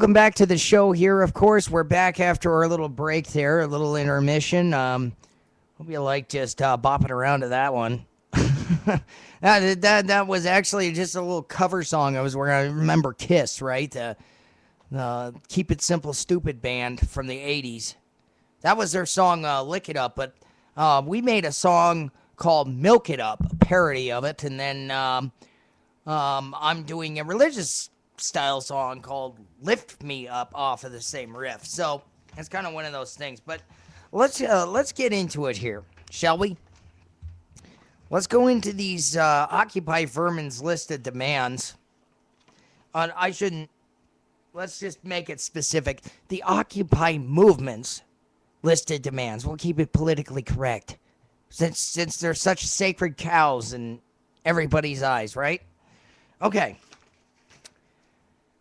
welcome back to the show here. Of course, we're back after our little break there, a little intermission. Hope you like just bopping around to that one. that was actually just a little cover song. I remember Kiss, right? The Keep It Simple Stupid band from the 80s. That was their song, Lick It Up. But we made a song called Milk It Up, a parody of it. And then I'm doing a religious style song called Lift Me Up off of the same riff. So it's kind of one of those things. But let's get into it here, shall we? Let's go into these Occupy Vermin's list of demands. Let's just make it specific. The Occupy movement's listed demands. We'll keep it politically correct. Since they're such sacred cows in everybody's eyes, right? Okay.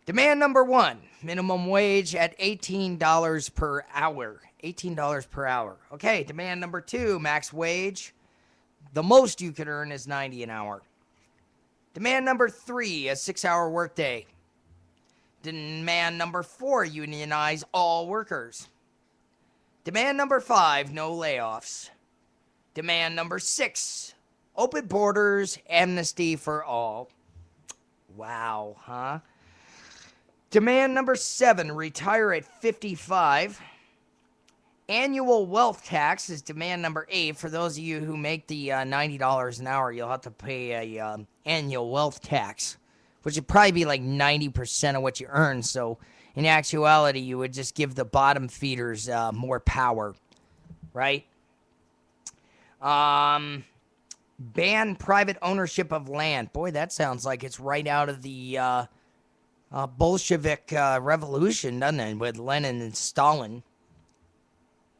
Demand number 1, minimum wage at $18 per hour. $18 per hour. Okay, demand number 2, max wage. The most you can earn is $90 an hour. Demand number 3, a 6-hour workday. Demand number 4, unionize all workers. Demand number 5, no layoffs. Demand number 6, open borders, amnesty for all. Wow, huh? Demand number 7, retire at 55. Annual wealth tax is demand number 8. For those of you who make the $90 an hour, you'll have to pay a annual wealth tax, which would probably be like 90% of what you earn. So in actuality, you would just give the bottom feeders more power, right? Ban private ownership of land. Boy, that sounds like it's right out of the Bolshevik revolution, doesn't it, with Lenin and Stalin.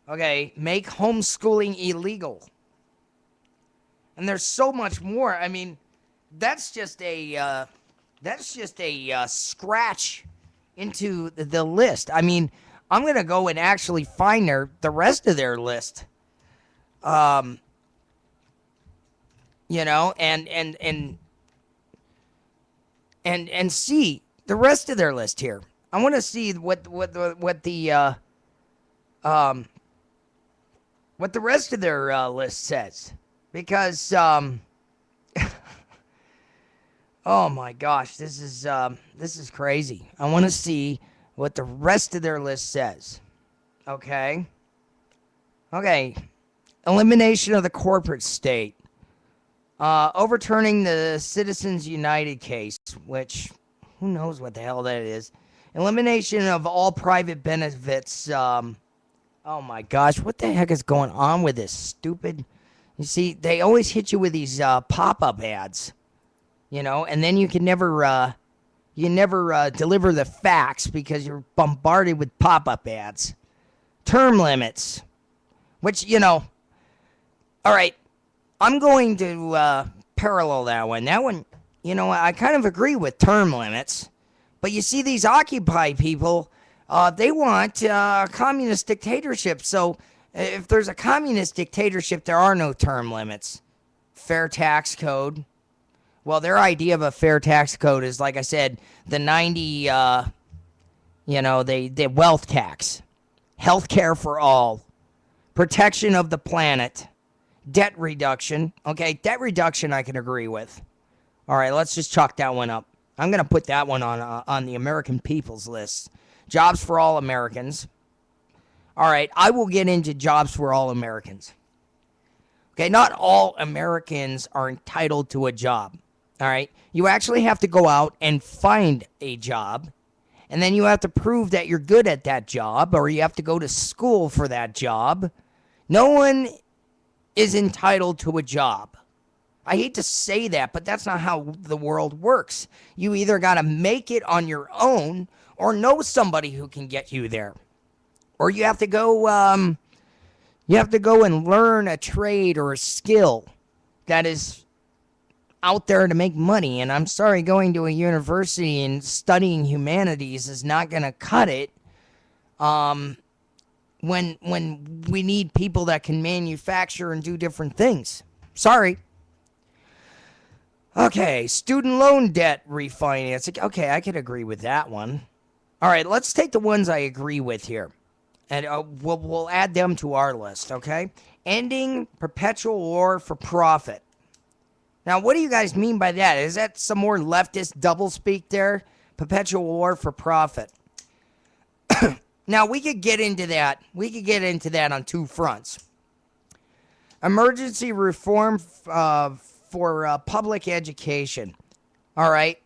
Okay, make homeschooling illegal. And there's so much more. I mean, that's just a scratch into the list. I mean, I'm going to go and actually find the rest of their list. You know, and see the rest of their list here. I want to see what the rest of their list says, because oh my gosh, this is crazy. I want to see what the rest of their list says. Okay, elimination of the corporate state. Overturning the Citizens United case, which, who knows what the hell that is. Elimination of all private benefits. Oh my gosh, what the heck is going on with this stupid... You see, they always hit you with these pop-up ads, you know, and then you can never deliver the facts because you're bombarded with pop-up ads. Term limits, which, you know, all right, I'm going to parallel that one. That one, you know, I kind of agree with term limits. But you see, these Occupy people, they want a communist dictatorship. So if there's a communist dictatorship, there are no term limits. Fair tax code. Well, their idea of a fair tax code is, like I said, the 90, you know, the wealth tax. Healthcare for all. Protection of the planet. Debt reduction. Okay, debt reduction I can agree with. All right, let's just chalk that one up. I'm going to put that one on the American people's list. Jobs for all Americans. All right, I will get into jobs for all Americans. Okay, not all Americans are entitled to a job. All right, you actually have to go out and find a job, and then you have to prove that you're good at that job, or you have to go to school for that job. No one is entitled to a job. I hate to say that, but that's not how the world works. You either got to make it on your own or know somebody who can get you there. Or you have to go and learn a trade or a skill that is out there to make money. And I'm sorry, going to a university and studying humanities is not going to cut it. When we need people that can manufacture and do different things. Sorry. Okay, student loan debt refinancing. Okay, I could agree with that one. All right, let's take the ones I agree with here, and we'll add them to our list, okay? Ending perpetual war for profit. Now, what do you guys mean by that? Is that some more leftist doublespeak there? Perpetual war for profit. Now, we could get into that. We could get into that on two fronts. Emergency reform for public education. All right.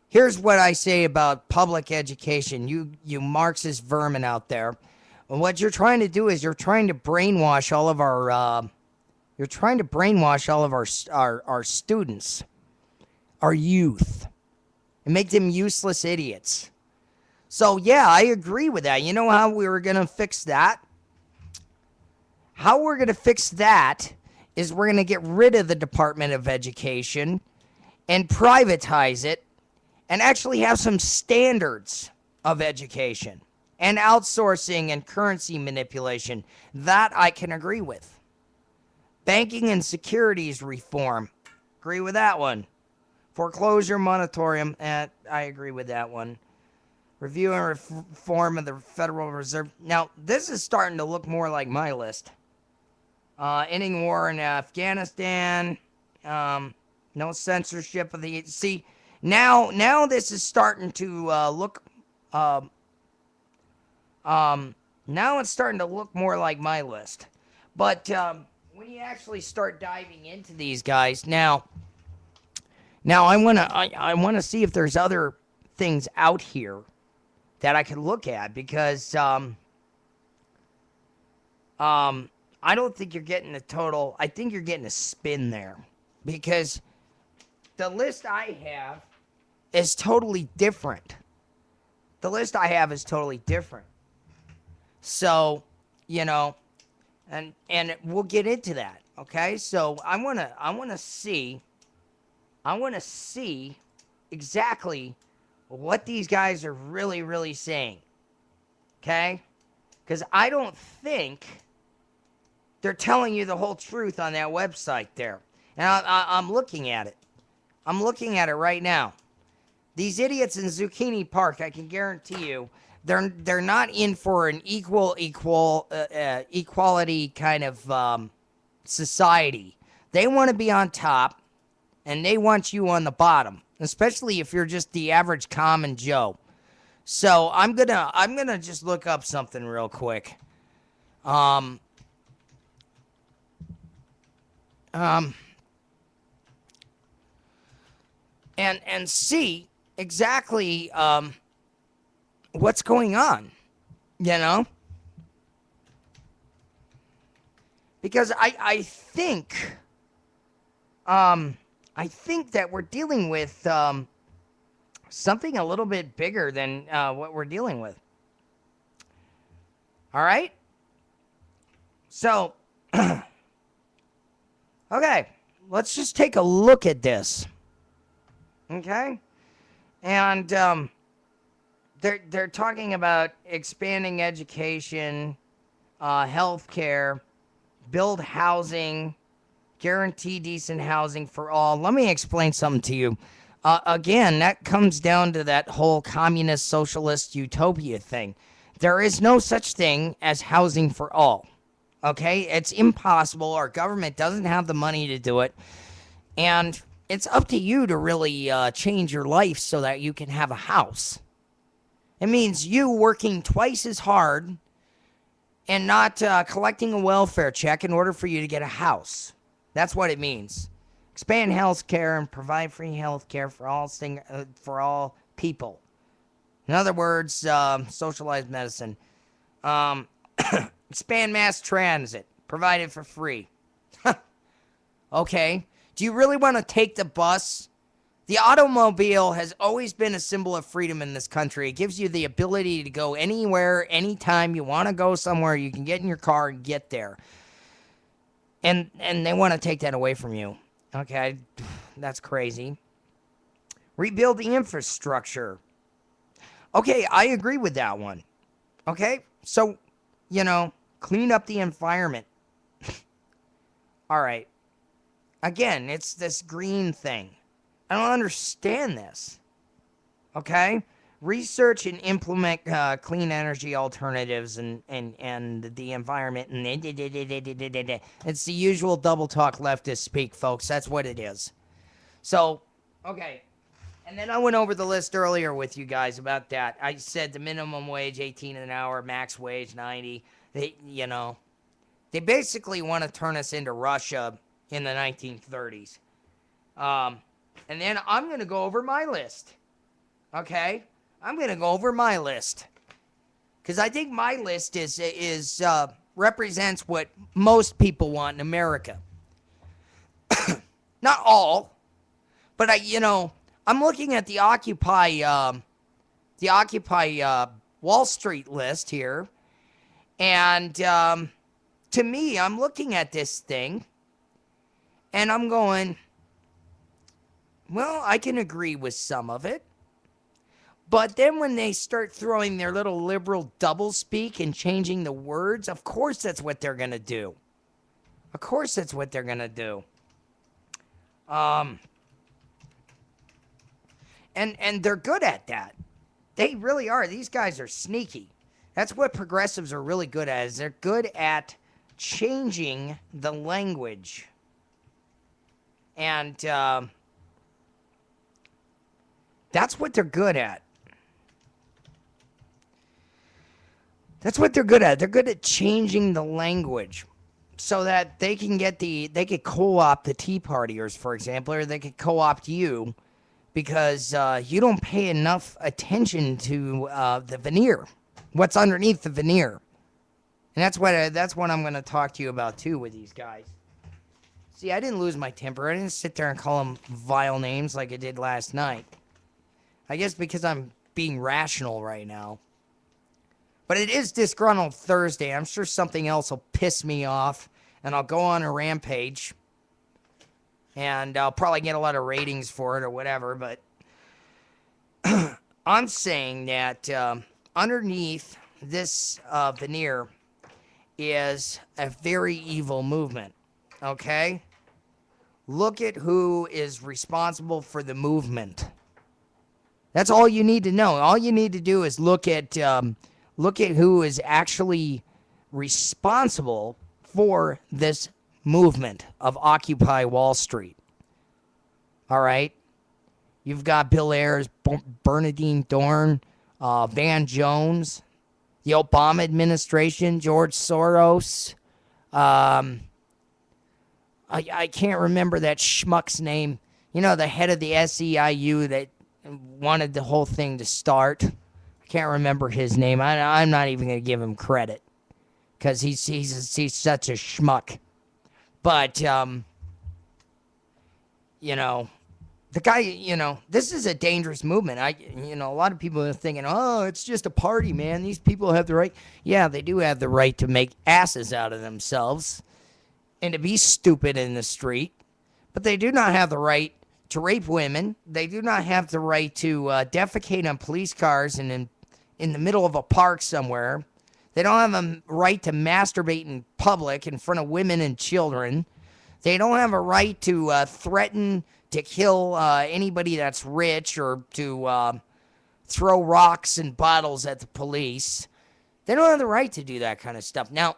Here's what I say about public education. You Marxist vermin out there. And what you're trying to do is you're trying to brainwash all of our our students, our youth, and make them useless idiots. So yeah, I agree with that. You know how we were going to fix that? How we're going to fix that is we're going to get rid of the Department of Education and privatize it and actually have some standards of education and outsourcing and currency manipulation. That I can agree with. Banking and securities reform. Agree with that one. Foreclosure moratorium. I agree with that one. Review and reform of the Federal Reserve. Now, this is starting to look more like my list. Ending war in Afghanistan. No censorship of the... See, now this is starting to look... now it's starting to look more like my list. But when you actually start diving into these guys, now I wanna see if there's other things out here that I could look at, because I don't think you're getting a total. I think you're getting a spin there, because the list I have is totally different. The list I have is totally different. So, you know, and we'll get into that. Okay, so I wanna see exactly what these guys are really saying. Okay, because I don't think they're telling you the whole truth on that website there. And I'm looking at it. I'm looking at it right now. These idiots in Zucchini Park, I can guarantee you, they're not in for an equality kind of society. They want to be on top, and they want you on the bottom, especially if you're just the average common Joe. So I'm gonna just look up something real quick. And see exactly what's going on, you know? Because I think that we're dealing with something a little bit bigger than what we're dealing with. All right? So, okay, let's just take a look at this. Okay? And they're talking about expanding education, healthcare, build housing, guarantee decent housing for all. Let me explain something to you. Again, that comes down to that whole communist socialist utopia thing. There is no such thing as housing for all. Okay? It's impossible. Our government doesn't have the money to do it. And it's up to you to really change your life so that you can have a house. It means you working twice as hard and not collecting a welfare check in order for you to get a house. That's what it means. Expand health care and provide free health care for all people. In other words, socialized medicine. Expand mass transit. Provide it for free. Okay. Do you really want to take the bus? The automobile has always been a symbol of freedom in this country. It gives you the ability to go anywhere, anytime you want to go somewhere. You can get in your car and get there. And they want to take that away from you. Okay, that's crazy. Rebuild the infrastructure. Okay, I agree with that one. Okay, so, you know, clean up the environment. All right. Again, it's this green thing. I don't understand this. Okay? research and implement clean energy alternatives and the environment. And it's the usual double talk leftist speak, folks. That's what it is. So, okay. And then I went over the list earlier with you guys about that. I said the minimum wage, 18 an hour, max wage, 90. They basically want to turn us into Russia in the 1930s. And then I'm going to go over my list. Okay? I'm going to go over my list. Because I think my list is represents what most people want in America. Not all, but I'm looking at the Occupy Wall Street list here, and to me, I'm looking at this thing, and I'm going, well, I can agree with some of it, but then when they start throwing their little liberal doublespeak and changing the words, of course that's what they're gonna do. Of course that's what they're gonna do. And they're good at that. They really are. These guys are sneaky. That's what progressives are really good at, is they're good at changing the language. And that's what they're good at. That's what they're good at. They're good at changing the language so that they can they could co-opt the Tea Partiers, for example, or they could co-opt you because you don't pay enough attention to the veneer, what's underneath the veneer. And that's what I'm going to talk to you about too with these guys. See, I didn't lose my temper. I didn't sit there and call them vile names like I did last night. I guess because I'm being rational right now. But it is Disgruntled Thursday. I'm sure something else will piss me off, and I'll go on a rampage. And I'll probably get a lot of ratings for it or whatever, but I'm saying that underneath this veneer is a very evil movement, okay? Look at who is responsible for the movement. That's all you need to know. All you need to do is look at who is actually responsible for this movement of Occupy Wall Street. All right? You've got Bill Ayers, Bernardine Dorn, Van Jones, the Obama administration, George Soros. I can't remember that schmuck's name. You know, the head of the SEIU that wanted the whole thing to start. I can't remember his name. I'm not even going to give him credit because he's such a schmuck. But, the guy, this is a dangerous movement. A lot of people are thinking, oh, it's just a party, man. These people have the right. Yeah, they do have the right to make asses out of themselves and to be stupid in the street. But they do not have the right to rape women. They do not have the right to defecate on police cars and in the middle of a park somewhere. They don't have a right to masturbate in public in front of women and children. They don't have a right to threaten to kill anybody that's rich or to throw rocks and bottles at the police. They don't have the right to do that kind of stuff. Now,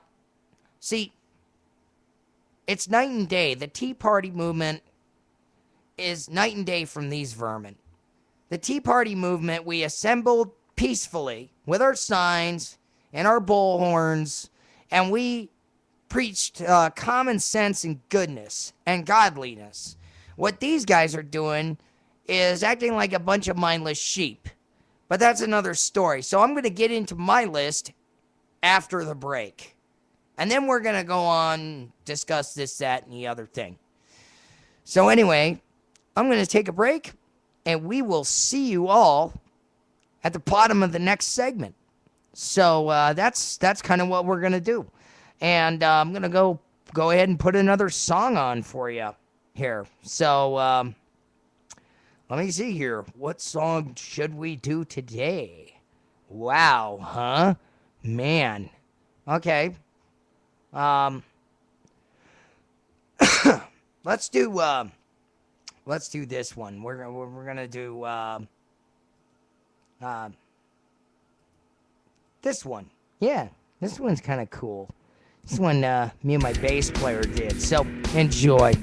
see, it's night and day. The Tea Party movement is night and day from these vermin. The Tea Party movement, we assembled peacefully with our signs and our bullhorns, and we preached common sense and goodness and godliness. What these guys are doing is acting like a bunch of mindless sheep. But that's another story. So I'm going to get into my list after the break. And then we're going to go on, discuss this, that, and the other thing. So anyway, I'm going to take a break, and we will see you all at the bottom of the next segment. So that's kind of what we're going to do. And I'm going to go ahead and put another song on for you here. So let me see here. What song should we do today? Wow, huh? Man. Okay. Let's do this one. We're gonna do This one. Yeah, this one's kind of cool. This one me and my bass player did. So enjoy.